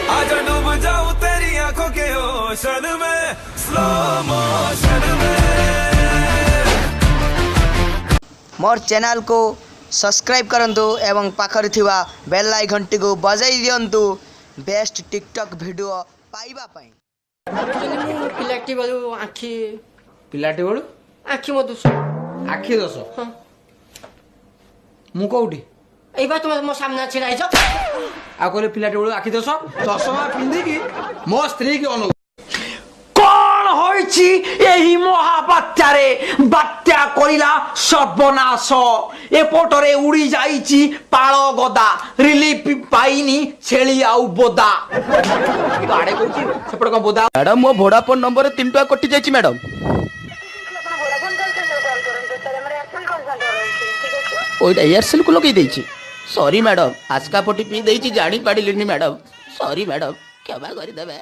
आजा डूब जाऊं तेरी आंखों के ओशन में स्लो मोशन में। मोर चैनल को सब्सक्राइब करंतु एवं पाखरे थिवा बेल आइकन को बजाई दियंतु बेस्ट टिकटॉक वीडियो पाइबा पई। पिलाटी बलु आखी पिलाटी बड़ू आखी मो दोष आखि दोष मु कौटी এই বার তোমার মো সামনে ছিড়া আইছো आ कहले पिलाटी बड़ू आखि दोष चश्मा पिंधिकी मो स्त्री की अनु कौन होइछि एही महाबात्यारे बात्या करिला सर्वनाश एपटरे उड़ी जाइछि पाळ गदा रिलीफ पाइनी छेली आउ बोदा आड़े कहूछि सेपट को बोदा। मैडम मो वोडाफोन नंबर 3 टका कटि जाइछि मैडम। ओइटा एयरसेल को लगे देइछि। सॉरी मैडम आज का पटी पी देइछि जानी पाडिलिनी मैडम। सॉरी मैडम क्षमा करि देबे।